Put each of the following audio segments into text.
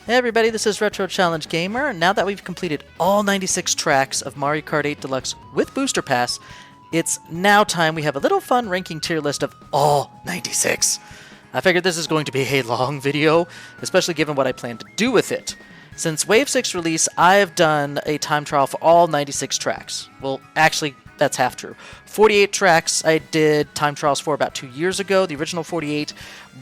Hey everybody, this is Retro Challenge Gamer. Now that we've completed all 96 tracks of Mario Kart 8 Deluxe with Booster Pass, it's now time we have a little fun ranking tier list of all 96. I figured this is going to be a long video, especially given what I plan to do with it. Since Wave 6 release, I have done a time trial for all 96 tracks. Well, actually, that's half true. 48 tracks I did time trials for about 2 years ago, the original 48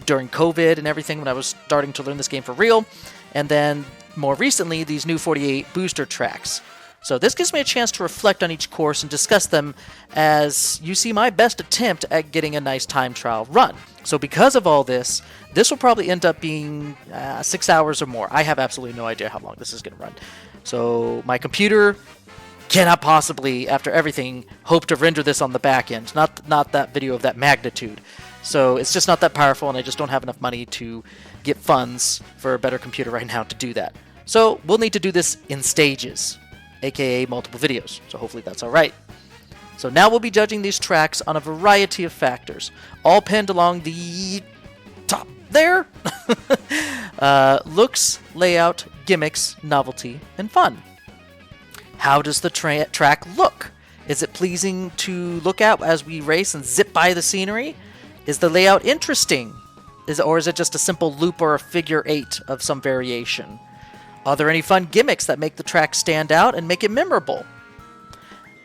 during COVID and everything when I was starting to learn this game for real. And then, more recently, these new 48 booster tracks. So this gives me a chance to reflect on each course and discuss them as you see my best attempt at getting a nice time trial run. So because of all this, this will probably end up being 6 hours or more. I have absolutely no idea how long this is going to run. So my computer cannot possibly, after everything, hope to render this on the back end. Not that video of that magnitude. So it's just not that powerful, and I just don't have enough money to get funds for a better computer right now to do that. So we'll need to do this in stages, aka multiple videos. So hopefully that's alright. So now we'll be judging these tracks on a variety of factors, all pinned along the top there. Looks, layout, gimmicks, novelty, and fun. How does the track look? Is it pleasing to look at as we race and zip by the scenery? Is the layout interesting? Or is it just a simple loop or a figure 8 of some variation? Are there any fun gimmicks that make the track stand out and make it memorable?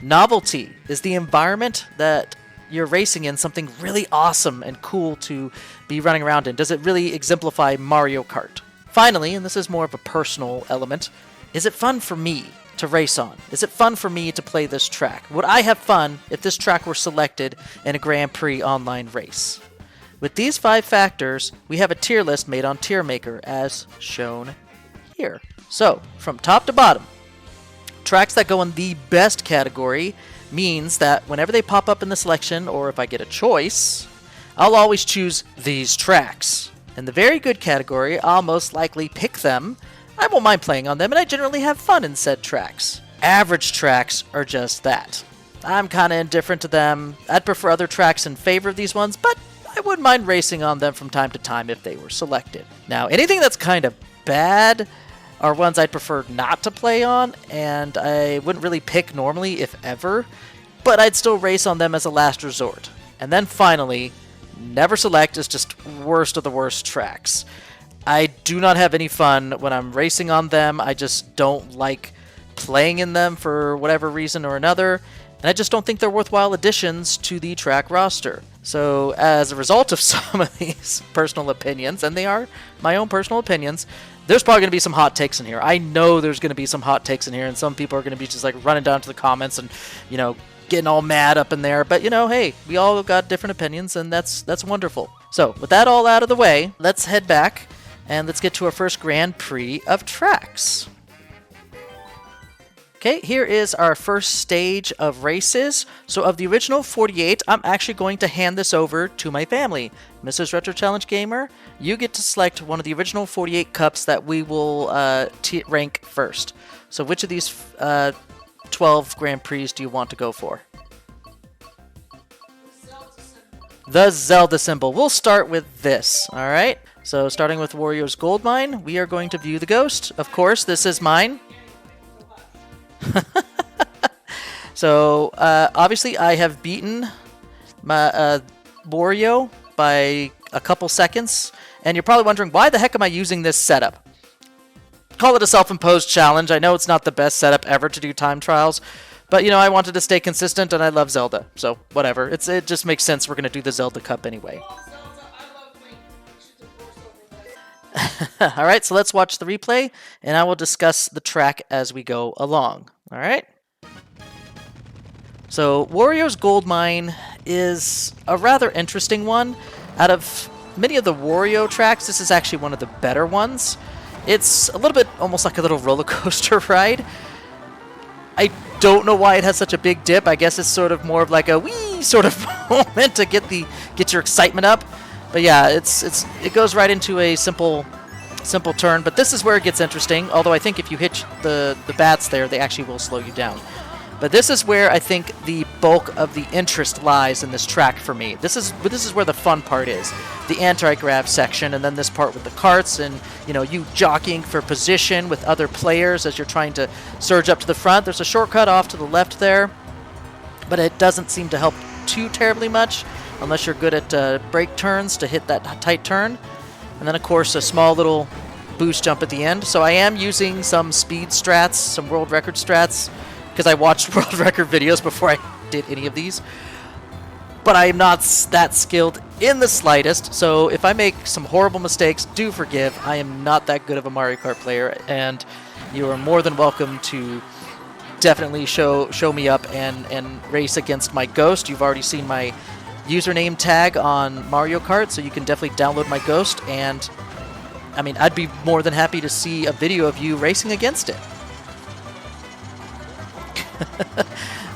Novelty. Is the environment that you're racing in something really awesome and cool to be running around in? Does it really exemplify Mario Kart? Finally, and this is more of a personal element, is it fun for me to race on? Is it fun for me to play this track? Would I have fun if this track were selected in a Grand Prix online race? With these 5 factors, we have a tier list made on Tier Maker as shown here. So, from top to bottom, tracks that go in the best category means that whenever they pop up in the selection, or if I get a choice, I'll always choose these tracks. In the very good category, I'll most likely pick them. I won't mind playing on them, and I generally have fun in said tracks. Average tracks are just that. I'm kinda indifferent to them. I'd prefer other tracks in favor of these ones, but I wouldn't mind racing on them from time to time if they were selected. Now, anything that's kind of bad are ones I'd prefer not to play on, and I wouldn't really pick normally, if ever, but I'd still race on them as a last resort. And then finally, never select is just worst of the worst tracks. I do not have any fun when I'm racing on them. I just don't like playing in them for whatever reason or another, and I just don't think they're worthwhile additions to the track roster. So as a result of some of these personal opinions, and they are my own personal opinions, there's probably going to be some hot takes in here. I know there's going to be some hot takes in here, and some people are going to be just like running down to the comments and, you know, getting all mad up in there. But, you know, hey, we all got different opinions, and that's wonderful. So with that all out of the way, let's head back and let's get to our first Grand Prix of tracks. Okay, here is our first stage of races. So of the original 48, I'm actually going to hand this over to my family. Mrs. Retro Challenge Gamer, you get to select one of the original 48 cups that we will rank first. So which of these 12 Grand Prix do you want to go for? The Zelda symbol. We'll start with this, alright? So starting with Wario's Gold Mine, we are going to view the ghost. Of course, this is mine. So, obviously I have beaten my Wario by a couple seconds, and you're probably wondering, why the heck am I using this setup? Call it a self-imposed challenge. I know it's not the best setup ever to do time trials, but, you know, I wanted to stay consistent, and I love Zelda, so whatever. It just makes sense. We're going to do the Zelda Cup anyway. Alright, so let's watch the replay, and I will discuss the track as we go along. Alright? So, Wario's Gold Mine is a rather interesting one. Out of many of the Wario tracks, this is actually one of the better ones. It's a little bit almost like a little roller coaster ride. I don't know why it has such a big dip. I guess it's sort of more of like a wee sort of moment to get your excitement up. But yeah, it goes right into a simple turn. But this is where it gets interesting. Although I think if you hit the bats there, they actually will slow you down. But this is where I think the bulk of the interest lies in this track for me. This is where the fun part is. The anti-grav section, and then this part with the carts, and you jockeying for position with other players as you're trying to surge up to the front. There's a shortcut off to the left there, but it doesn't seem to help too terribly much unless you're good at brake turns to hit that tight turn. And then, of course, a small little boost jump at the end. So I am using some speed strats, some world record strats, because I watched world record videos before I did any of these. But I am not that skilled in the slightest, so if I make some horrible mistakes, do forgive. I am not that good of a Mario Kart player, and you are more than welcome to definitely show me up and race against my Ghost. You've already seen my username tag on Mario Kart, so you can definitely download my Ghost, and I mean, I'd be more than happy to see a video of you racing against it.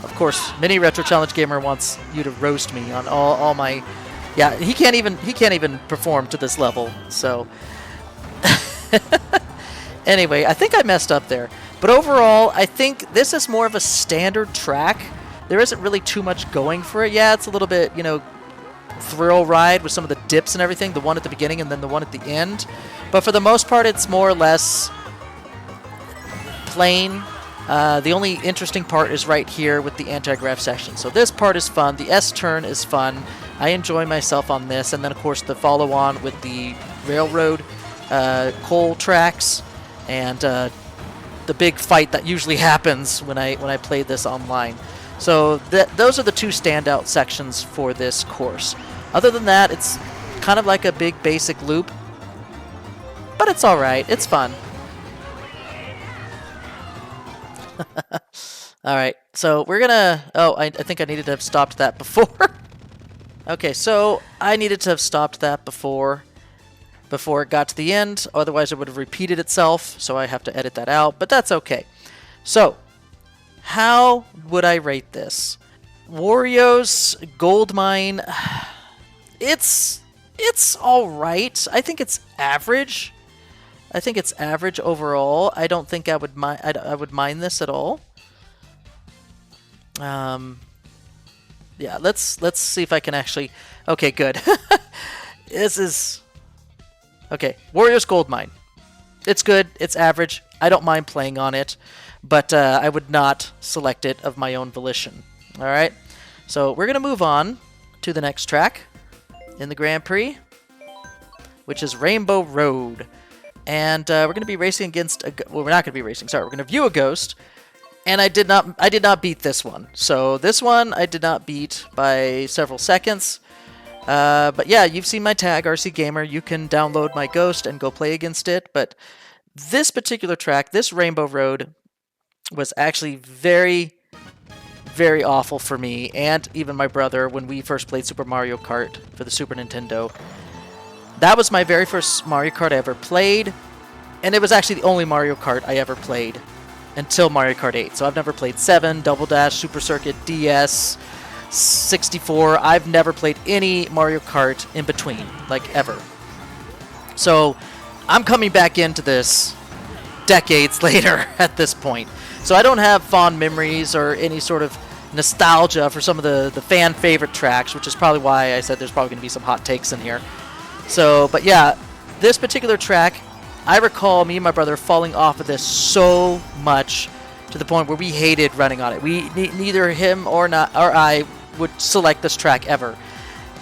Of course, Mini Retro Challenge Gamer wants you to roast me on all my... Yeah, he can't even perform to this level, so... Anyway, I think I messed up there. But overall, I think this is more of a standard track. There isn't really too much going for it. Yeah, it's a little bit, thrill ride with some of the dips and everything. The one at the beginning and then the one at the end. But for the most part, it's more or less plain. The only interesting part is right here with the anti-grav section. So this part is fun. The S-turn is fun. I enjoy myself on this. And then, of course, the follow-on with the railroad coal tracks and the big fight that usually happens when I play this online. So those are the two standout sections for this course. Other than that, it's kind of like a big basic loop. But it's alright. It's fun. Alright, so we're gonna... Oh, I think I needed to have stopped that before. Okay, so I needed to have stopped that before it got to the end. Otherwise, it would have repeated itself, so I have to edit that out. But that's okay. So, how would I rate this? Wario's Gold Mine... It's alright. I think it's average. I think it's average overall. I don't think I would mind this at all. Yeah, let's see if I can actually... Okay, good. This is... Okay, Wario's Gold Mine. It's good. It's average. I don't mind playing on it, but I would not select it of my own volition. All right, so we're going to move on to the next track in the Grand Prix, which is Rainbow Road. And we're going to be racing against... Well, we're not going to be racing. Sorry, we're going to view a ghost. And I did not beat this one. So this one I did not beat by several seconds. But yeah, you've seen my tag, RC Gamer. You can download my Ghost and go play against it. But this particular track, this Rainbow Road, was actually very, very awful for me and even my brother when we first played Super Mario Kart for the Super Nintendo. That was my very first Mario Kart I ever played. And it was actually the only Mario Kart I ever played until Mario Kart 8. So I've never played 7, Double Dash, Super Circuit, DS... 64. I've never played any Mario Kart in between, like ever. So I'm coming back into this decades later at this point. So I don't have fond memories or any sort of nostalgia for some of the fan favorite tracks, which is probably why I said there's probably going to be some hot takes in here. So, but yeah, this particular track, I recall me and my brother falling off of this so much to the point where we hated running on it. Neither him or I would select this track ever.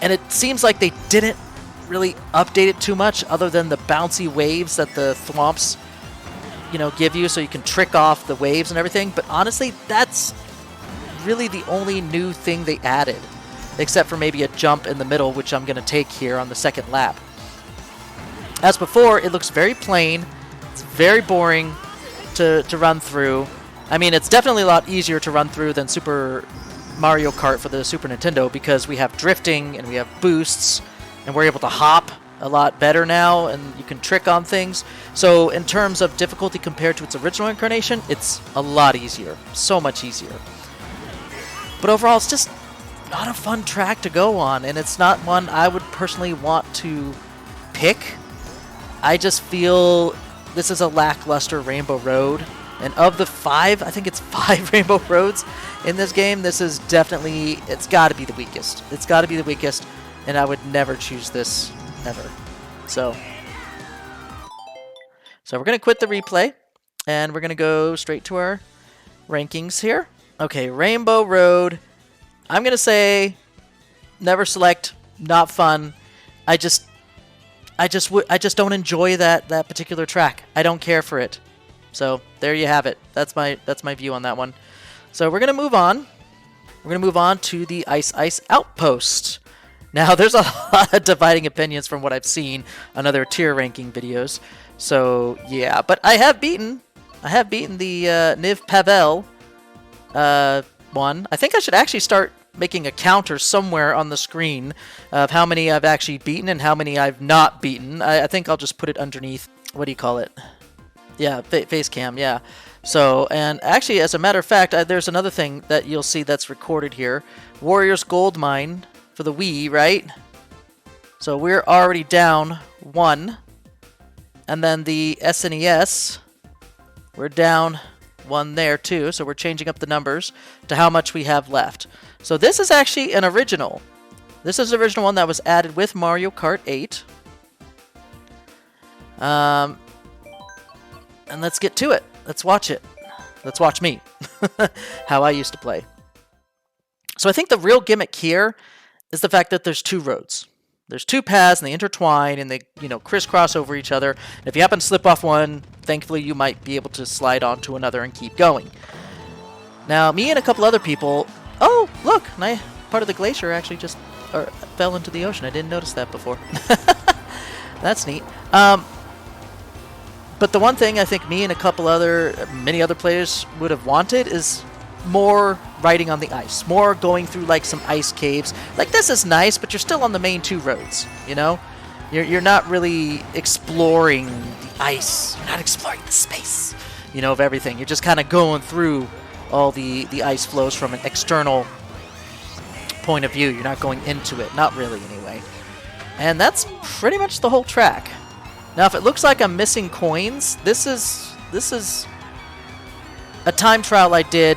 And it seems like they didn't really update it too much other than the bouncy waves that the thwomps, give you so you can trick off the waves and everything. But honestly, that's really the only new thing they added, except for maybe a jump in the middle, which I'm going to take here on the second lap. As before, it looks very plain. It's very boring to run through. I mean, it's definitely a lot easier to run through than Super Mario Kart for the Super Nintendo because we have drifting and we have boosts and we're able to hop a lot better now and you can trick on things. So in terms of difficulty compared to its original incarnation, it's a lot easier. So much easier. But overall, it's just not a fun track to go on, and it's not one I would personally want to pick. I just feel this is a lackluster Rainbow Road. And of the 5, I think it's 5 Rainbow Roads in this game, this is definitely, it's got to be the weakest. It's got to be the weakest, and I would never choose this ever. So we're going to quit the replay, and we're going to go straight to our rankings here. Okay, Rainbow Road. I'm going to say never select, not fun. I just don't enjoy that particular track. I don't care for it. So there you have it. That's my view on that one. So we're gonna move on. We're gonna move on to the Ice Outpost. Now there's a lot of dividing opinions from what I've seen on other tier ranking videos. So yeah, but I have beaten the Niv Pavel one. I think I should actually start making a counter somewhere on the screen of how many I've actually beaten and how many I've not beaten. I think I'll just put it underneath, what do you call it? Yeah, face cam, yeah. So, and actually, as a matter of fact, there's another thing that you'll see that's recorded here. Warriors Gold Mine for the Wii, right? So we're already down 1. And then the SNES, we're down 1 there too. So we're changing up the numbers to how much we have left. So this is actually an original. This is the original one that was added with Mario Kart 8. And let's get to it. Let's watch it. Let's watch me. How I used to play. So I think the real gimmick here is the fact that there's 2 roads. There's 2 paths, and they intertwine, and they, crisscross over each other. And if you happen to slip off one, thankfully you might be able to slide onto another and keep going. Now, me and a couple other people... Oh, look! Part of the glacier actually just fell into the ocean. I didn't notice that before. That's neat. But the one thing I think me and many other players would have wanted is more riding on the ice, more going through like some ice caves. Like, this is nice, but you're still on the main 2 roads, You're not really exploring the ice. You're not exploring the space, of everything. You're just kind of going through all the ice flows from an external point of view. You're not going into it. Not really, anyway. And that's pretty much the whole track. Now, if it looks like I'm missing coins, this is a time trial I did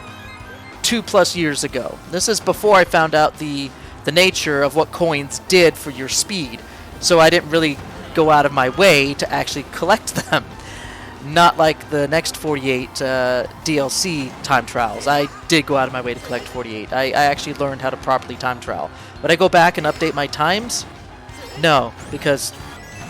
2+ years ago. This is before I found out the nature of what coins did for your speed. So I didn't really go out of my way to actually collect them. Not like the next 48 DLC time trials. I did go out of my way to collect 48. I actually learned how to properly time trial. Would I go back and update my times? No, because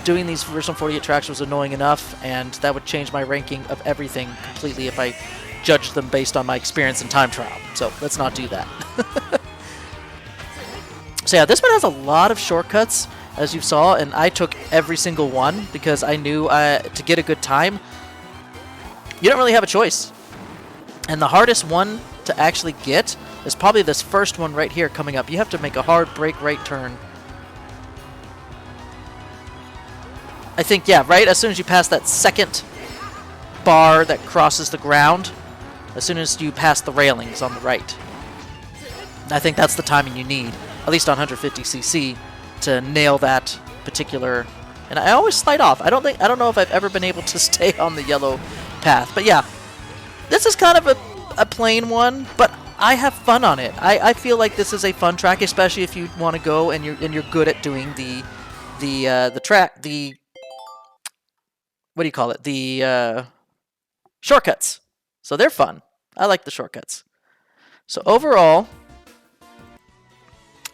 doing these original 48 tracks was annoying enough, and that would change my ranking of everything completely if I judged them based on my experience in time trial. So let's not do that. So yeah, this one has a lot of shortcuts, as you saw, and I took every single one because I knew to get a good time, you don't really have a choice. And the hardest one to actually get is probably this first one right here coming up. You have to make a hard brake right turn. I think, yeah, right as soon as you pass that second bar that crosses the ground, as soon as you pass the railings on the right. I think that's the timing you need, at least on 150cc, to nail that particular... And I always slide off. I don't know if I've ever been able to stay on the yellow path. But yeah, this is kind of a plain one, but I have fun on it. I feel like this is a fun track, especially if you want to go and you're good at doing the what do you call it? The shortcuts. So they're fun. I like the shortcuts. So overall,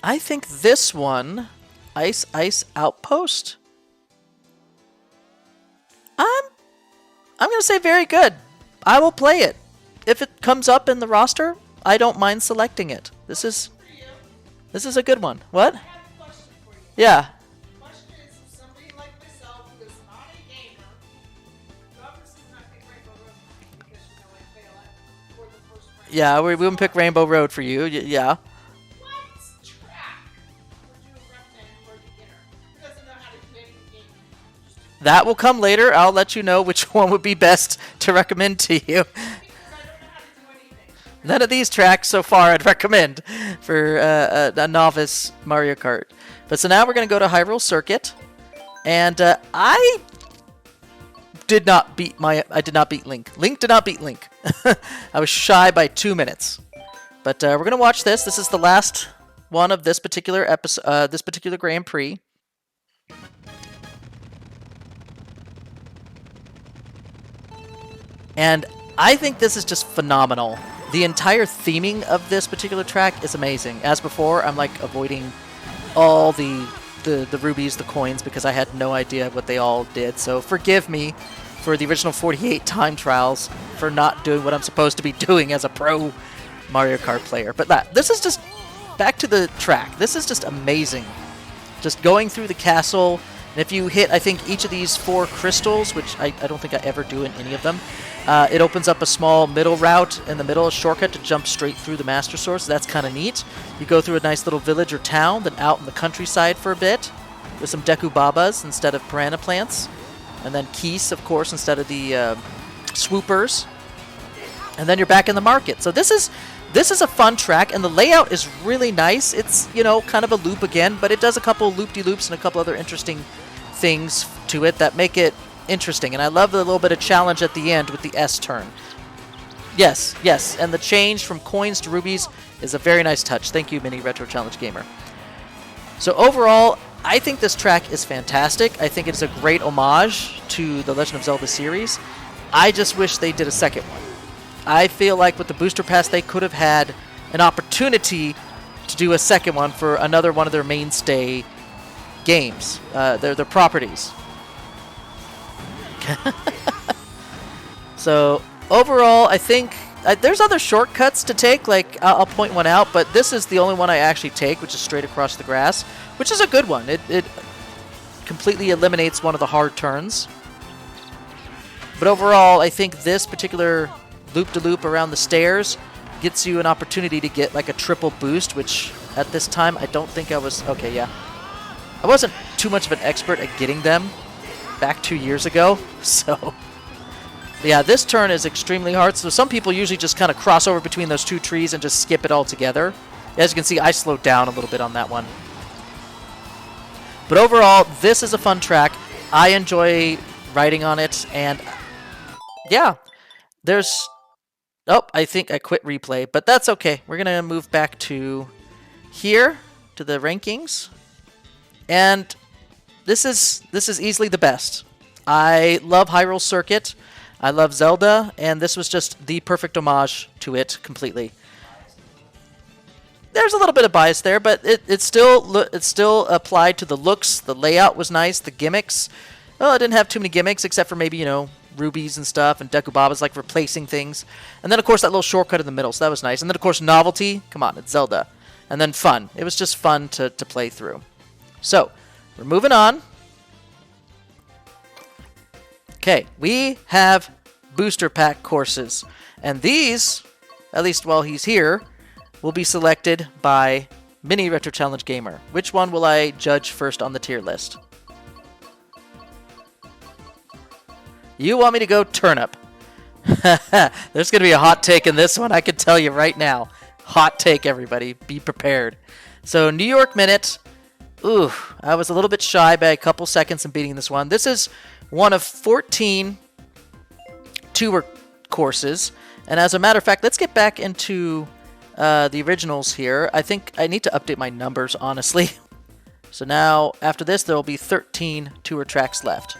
I think this one, Ice Outpost, I'm going to say very good. I will play it. If it comes up in the roster, I don't mind selecting it. This is a good one. What? Yeah. Yeah, we wouldn't pick Rainbow Road for you. Yeah. That will come later. I'll let you know which one would be best to recommend to you. None of these tracks so far I'd recommend for a novice Mario Kart. But so now we're going to go to Hyrule Circuit. And I did not beat I did not beat Link. Link did not beat Link. I was shy by 2 minutes. But we're gonna watch this. This is the last one of this particular episode, this particular Grand Prix. And I think this is just phenomenal. The entire theming of this particular track is amazing. As before, I'm like avoiding all the rubies, the coins, because I had no idea what they all did. So forgive me for the original 48 time trials for not doing what I'm supposed to be doing as a pro Mario Kart player. But this is just, back to the track, this is just amazing. Just going through the castle, and if you hit, I think, each of these 4 crystals, which I don't think I ever do in any of them, it opens up a small middle route in the middle, a shortcut to jump straight through the Master Sword, so that's kind of neat. You go through a nice little village or town, then out in the countryside for a bit, with some Deku Babas instead of piranha plants, and then Keese, of course, instead of the swoopers, and then you're back in the market. So this is a fun track, and the layout is really nice. It's, you know, kind of a loop again, but it does a couple loop-de-loops and a couple other interesting things to it that make it interesting. And I love the little bit of challenge at the end with the S turn. Yes, and the change from coins to rubies is a very nice touch. Thank you, Mini Retro Challenge Gamer. So overall, I think this track is fantastic. I think it's a great homage to the Legend of Zelda series. I just wish they did a second one. I feel like with the Booster Pass, they could have had an opportunity to do a second one for another one of their mainstay games, their properties. So overall, I think there's other shortcuts to take. Like I'll point one out, but this is the only one I actually take, which is straight across the grass, which is a good one. It completely eliminates one of the hard turns. But overall, I think this particular loop-de-loop around the stairs gets you an opportunity to get like a triple boost, which at this time I don't think I was... Okay, yeah. I wasn't too much of an expert at getting them back 2 years ago, so... Yeah, this turn is extremely hard, so some people usually just kind of cross over between those 2 trees and just skip it all together. As you can see, I slowed down a little bit on that one. But overall, this is a fun track. I enjoy riding on it, and yeah, there's... Oh, I think I quit replay, but that's okay. We're going to move back to here, to the rankings. And this is easily the best. I love Hyrule Circuit. I love Zelda, and this was just the perfect homage to it completely. There's a little bit of bias there, but it still applied to the looks. The layout was nice. The gimmicks, well, it didn't have too many gimmicks except for maybe, you know, rubies and stuff, and Deku Babas like replacing things. And then, of course, that little shortcut in the middle, so that was nice. And then, of course, novelty. Come on, it's Zelda. And then fun. It was just fun to play through. So, we're moving on. Okay, we have booster pack courses. And these, at least while he's here, will be selected by Mini Retro Challenge Gamer. Which one will I judge first on the tier list? You want me to go turnip. There's going to be a hot take in this one, I can tell you right now. Hot take, everybody. Be prepared. So, New York Minute. Ooh, I was a little bit shy by a couple seconds in beating this one. This is one of 14 tour courses. And as a matter of fact, let's get back into the originals here. I think I need to update my numbers, honestly. So now, after this, there will be 13 tour tracks left.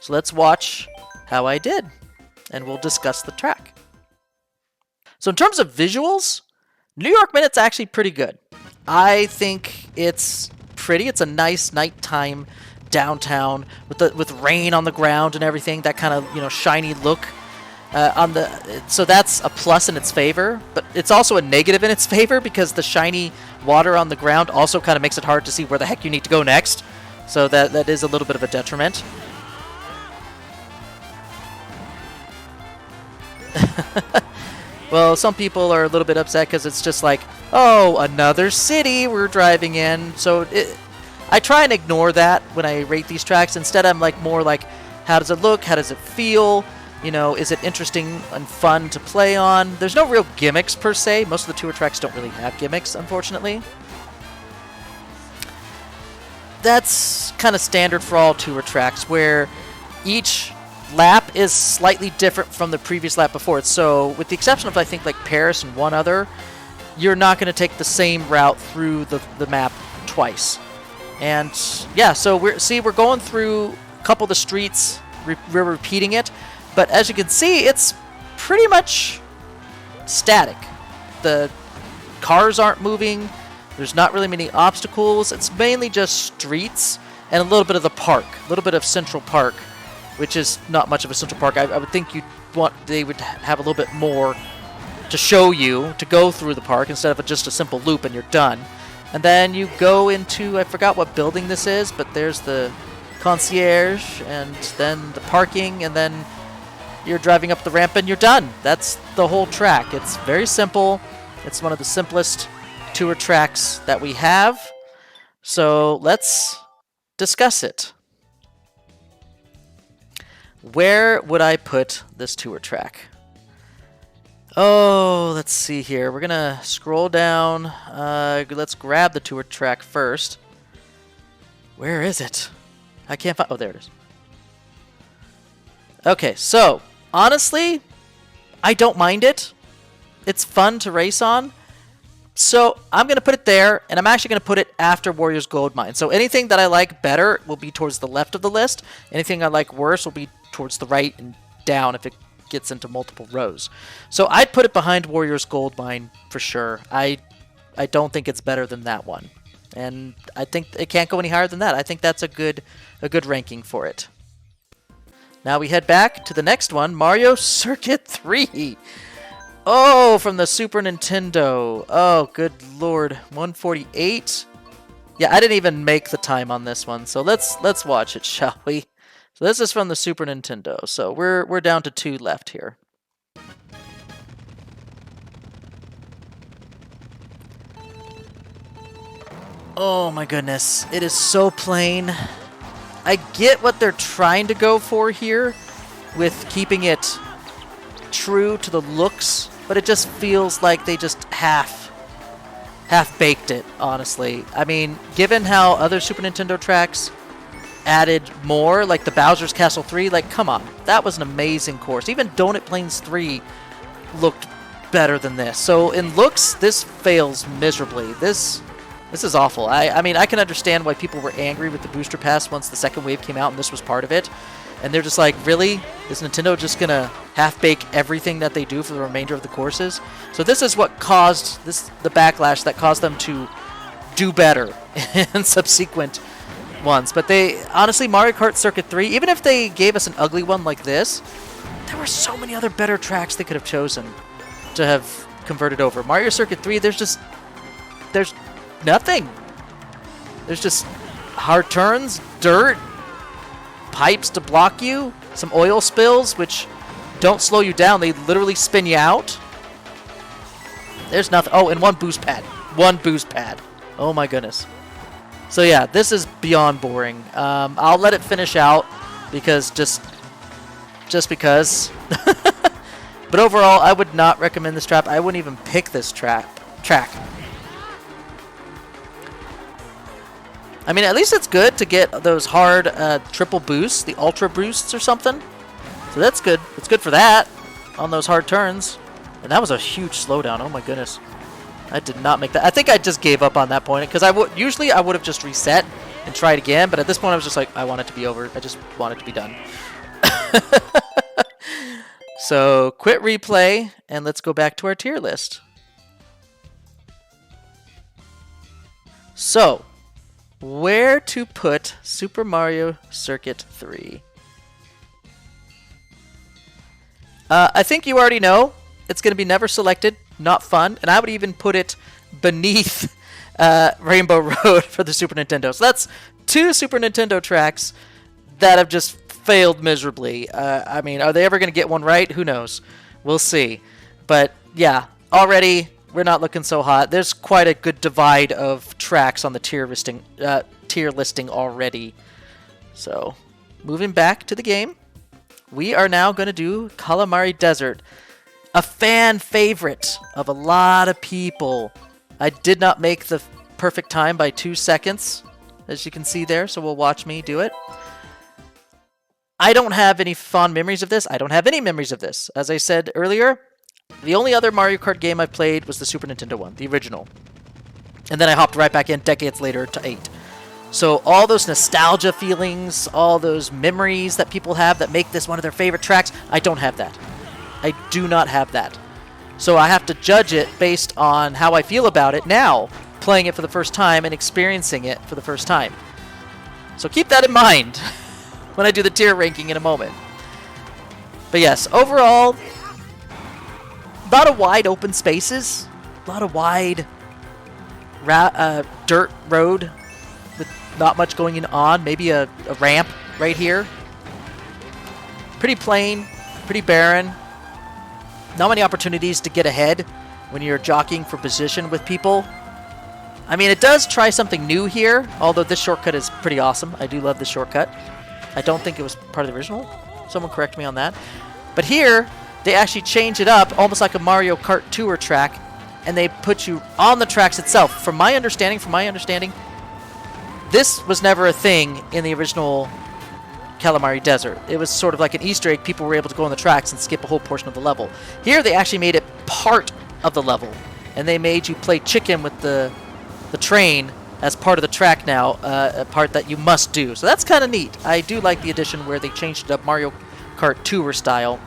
So let's watch how I did, and we'll discuss the track. So in terms of visuals, New York Minute's actually pretty good. I think it's pretty. It's a nice nighttime downtown with rain on the ground and everything. That kind of, you know, shiny look so that's a plus in its favor, but it's also a negative in its favor because the shiny water on the ground also kind of makes it hard to see where the heck you need to go next. So that is a little bit of a detriment. Well, some people are a little bit upset because it's just like, oh, another city we're driving in. So I try and ignore that when I rate these tracks. Instead, I'm like more like, how does it look? How does it feel? You know, is it interesting and fun to play on? There's no real gimmicks per se. Most of the tour tracks don't really have gimmicks, unfortunately. That's kind of standard for all tour tracks, where each lap is slightly different from the previous lap before it. So with the exception of, I think, like Paris and one other, you're not going to take the same route through the map twice. And yeah, so we're going through a couple of the streets, we're repeating it, but as you can see, it's pretty much static. The cars aren't moving, there's not really many obstacles, it's mainly just streets and a little bit of the park, a little bit of Central Park, which is not much of a Central Park. I would think they would have a little bit more to show you to go through the park instead of just a simple loop and you're done. And then you go into, I forgot what building this is, but there's the concierge and then the parking, and then you're driving up the ramp and you're done. That's the whole track. It's very simple. It's one of the simplest tour tracks that we have. So let's discuss it. Where would I put this tour track? Oh, let's see here. We're going to scroll down. Let's grab the tour track first. Where is it? I can't find... Oh, there it is. Okay, so, honestly, I don't mind it. It's fun to race on. So, I'm going to put it there, and I'm actually going to put it after Wario's Gold Mine. So, anything that I like better will be towards the left of the list. Anything I like worse will be towards the right and down if it gets into multiple rows. So I'd put it behind Warrior's Gold Mine for sure. I don't think it's better than that one, and I think it can't go any higher than that. I think that's a good ranking for it. Now we head back to the next one, Mario Circuit 3. Oh, from the Super Nintendo. Oh, good lord, 148. Yeah, I didn't even make the time on this one, so let's watch it, shall we? So this is from the Super Nintendo, so we're down to 2 left here. Oh my goodness, it is so plain. I get what they're trying to go for here with keeping it true to the looks, but it just feels like they just half-baked it, honestly. I mean, given how other Super Nintendo tracks added more, like the Bowser's Castle 3, like, come on, that was an amazing course. Even Donut Plains 3 looked better than this. So in looks, this fails miserably. This is awful. I mean, I can understand why people were angry with the booster pass once the second wave came out and this was part of it. And they're just like, really? Is Nintendo just gonna half-bake everything that they do for the remainder of the courses? So this is what caused the backlash that caused them to do better in subsequent ones. But they, honestly, Mario Kart Circuit 3, even if they gave us an ugly one like this, there were so many other better tracks they could have chosen to have converted over. Mario Circuit 3, there's nothing. There's just hard turns, dirt, pipes to block you, some oil spills, which don't slow you down. They literally spin you out. There's nothing. Oh, and one boost pad. One boost pad. Oh my goodness. So yeah, this is beyond boring. I'll let it finish out because just because. But overall, I would not recommend this track. I wouldn't even pick this track. I mean, at least it's good to get those hard triple boosts, the ultra boosts or something. So that's good. It's good for that on those hard turns. And that was a huge slowdown. Oh my goodness. I did not make that. I think I just gave up on that point because usually I would have just reset and tried again, but at this point I was just like, I want it to be over. I just want it to be done. So quit replay and let's go back to our tier list. So, where to put Super Mario Circuit 3? I think you already know. It's going to be never selected, not fun, and I would even put it beneath Rainbow Road for the Super Nintendo. So that's 2 Super Nintendo tracks that have just failed miserably. I mean, are they ever going to get one right? Who knows? We'll see. But yeah, already we're not looking so hot. There's quite a good divide of tracks on the tier listing already. So, moving back to the game, we are now going to do Kalamari Desert, a fan favorite of a lot of people. I did not make the perfect time by 2 seconds, as you can see there, so we'll watch me do it. I don't have any fond memories of this. I don't have any memories of this. As I said earlier, the only other Mario Kart game I played was the Super Nintendo one, the original. And then I hopped right back in decades later to 8. So all those nostalgia feelings, all those memories that people have that make this one of their favorite tracks, I don't have that. I do not have that. So I have to judge it based on how I feel about it now, playing it for the first time and experiencing it for the first time. So keep that in mind when I do the tier ranking in a moment. But yes, overall, a lot of wide open spaces, a lot of wide dirt road with not much going on, maybe a ramp right here. Pretty plain, pretty barren. Not many opportunities to get ahead when you're jockeying for position with people. I mean, it does try something new here, although this shortcut is pretty awesome. I do love this shortcut. I don't think it was part of the original. Someone correct me on that. But here, they actually change it up, almost like a Mario Kart Tour track, and they put you on the tracks itself. From my understanding, this was never a thing in the original Kalamari Desert. It was sort of like an Easter egg. People were able to go on the tracks and skip a whole portion of the level. Here, they actually made it part of the level, and they made you play chicken with the train as part of the track now, a part that you must do. So that's kind of neat. I do like the addition where they changed it up Mario Kart Tour style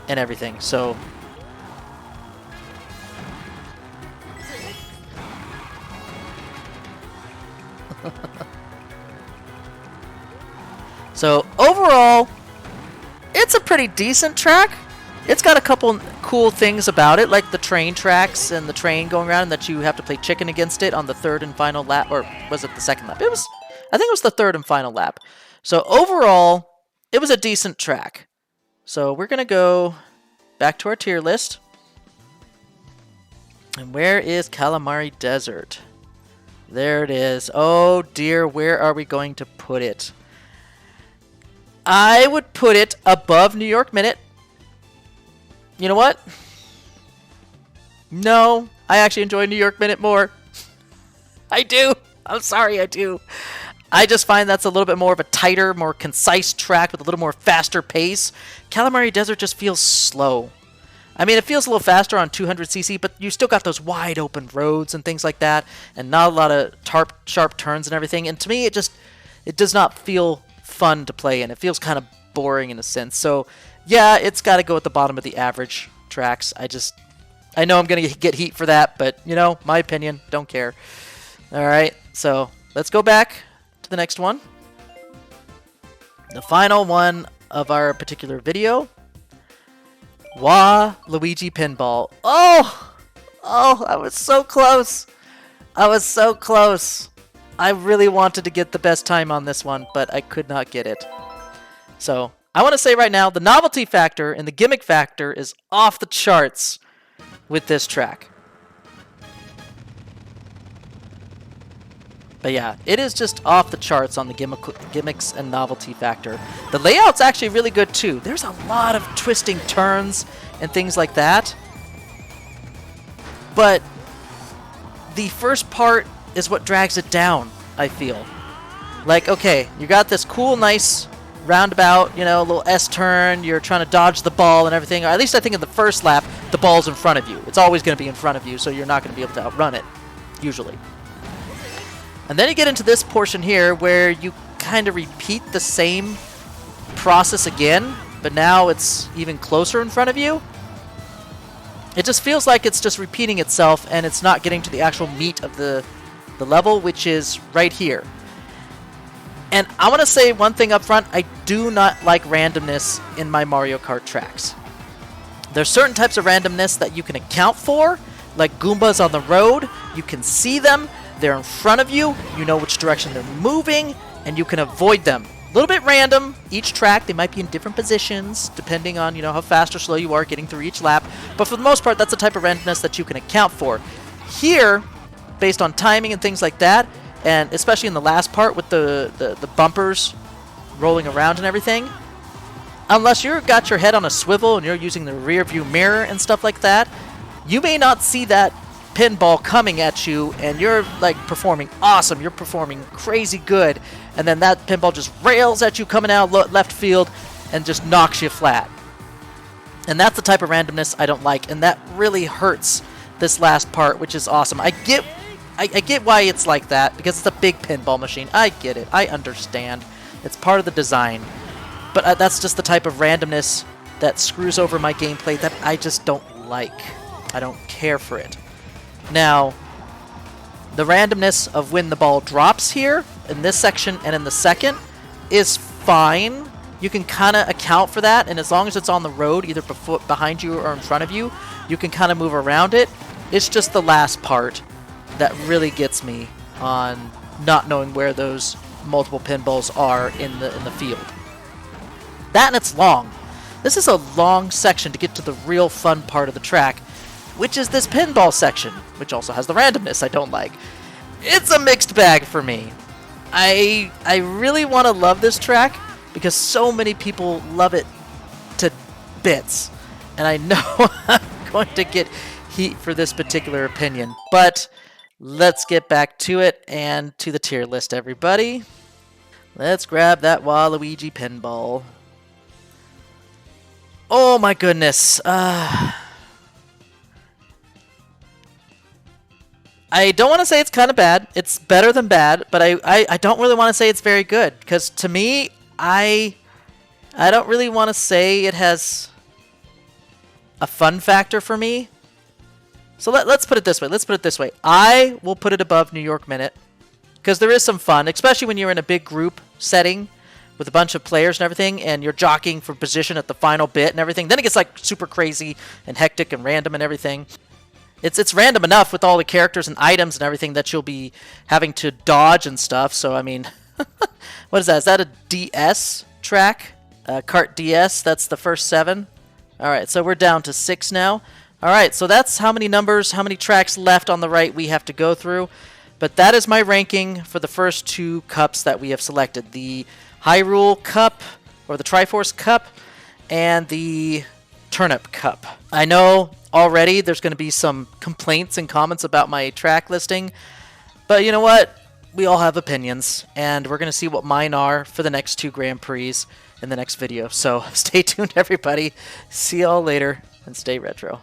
and everything. So so overall, it's a pretty decent track. It's got a couple cool things about it, like the train tracks and the train going around, and that you have to play chicken against it on the third and final lap, or was it the second lap? I think it was the third and final lap. So overall, it was a decent track. So we're gonna go back to our tier list. And where is Kalamari Desert? There it is. Oh dear, where are we going to put it? I would put it above New York Minute. You know what? No, I actually enjoy New York Minute more. I do. I'm sorry, I do. I just find that's a little bit more of a tighter, more concise track with a little more faster pace. Kalamari Desert just feels slow. I mean, it feels a little faster on 200cc, but you still got those wide open roads and things like that, and not a lot of sharp turns and everything. And to me, it does not feel fun to play in. It feels kind of boring in a sense. So yeah, it's got to go at the bottom of the average tracks. I know I'm going to get heat for that, but, you know, my opinion, don't care. All right, so let's go back to the next one. The final one of our particular video. Waluigi Pinball. Oh, I was so close. I was so close. I really wanted to get the best time on this one, but I could not get it. So I want to say right now, the novelty factor and the gimmick factor is off the charts with this track. But yeah, it is just off the charts on the gimmicks and novelty factor. The layout's actually really good too. There's a lot of twisting turns and things like that. But the first part is what drags it down, I feel. Like, okay, you got this cool, nice roundabout, you know, a little S-turn, you're trying to dodge the ball and everything, or at least I think in the first lap, the ball's in front of you. It's always going to be in front of you, so you're not going to be able to outrun it, usually. And then you get into this portion here where you kind of repeat the same process again, but now it's even closer in front of you. It just feels like it's just repeating itself, and it's not getting to the actual meat of the level, which is right here. And I want to say one thing up front, I do not like randomness in my Mario Kart tracks. There's certain types of randomness that you can account for, like Goombas on the road. You can see them, they're in front of you, you know which direction they're moving, and you can avoid them. A little bit random, each track, they might be in different positions, depending on, you know, how fast or slow you are getting through each lap. But for the most part, that's the type of randomness that you can account for. Here, based on timing and things like that, and especially in the last part with the bumpers rolling around and everything, unless you've got your head on a swivel and you're using the rear view mirror and stuff like that, you may not see that pinball coming at you, and you're like performing awesome, you're performing crazy good, and then that pinball just rails at you coming out left field and just knocks you flat. And that's the type of randomness I don't like, and that really hurts this last part, which is awesome. I get why it's like that, because it's a big pinball machine. I get it. I understand. It's part of the design. But that's just the type of randomness that screws over my gameplay that I just don't like. I don't care for it. Now, the randomness of when the ball drops here, in this section and in the second, is fine. You can kind of account for that, and as long as it's on the road, either behind you or in front of you, you can kind of move around it. It's just the last part that really gets me on not knowing where those multiple pinballs are in the field. That, and it's long. This is a long section to get to the real fun part of the track, which is this pinball section, which also has the randomness I don't like. It's a mixed bag for me. I really want to love this track because so many people love it to bits, and I know I'm going to get heat for this particular opinion, but let's get back to it and to the tier list, everybody. Let's grab that Waluigi Pinball. Oh my goodness. I don't want to say it's kind of bad. It's better than bad, but I don't really want to say it's very good, because to me, I don't really want to say it has a fun factor for me. So let's put it this way. I will put it above New York Minute, because there is some fun, especially when you're in a big group setting with a bunch of players and everything, and you're jockeying for position at the final bit and everything. Then it gets like super crazy and hectic and random and everything. It's random enough with all the characters and items and everything that you'll be having to dodge and stuff. So I mean, what is that? Is that a DS track? Kart DS. That's the first 7. All right, so we're down to 6 now. All right, so that's how many numbers, how many tracks left on the right we have to go through. But that is my ranking for the first 2 cups that we have selected. The Hyrule Cup, or the Triforce Cup, and the Turnip Cup. I know already there's going to be some complaints and comments about my track listing, but you know what? We all have opinions, and we're going to see what mine are for the next 2 Grand Prix in the next video. So stay tuned, everybody. See y'all later, and stay retro.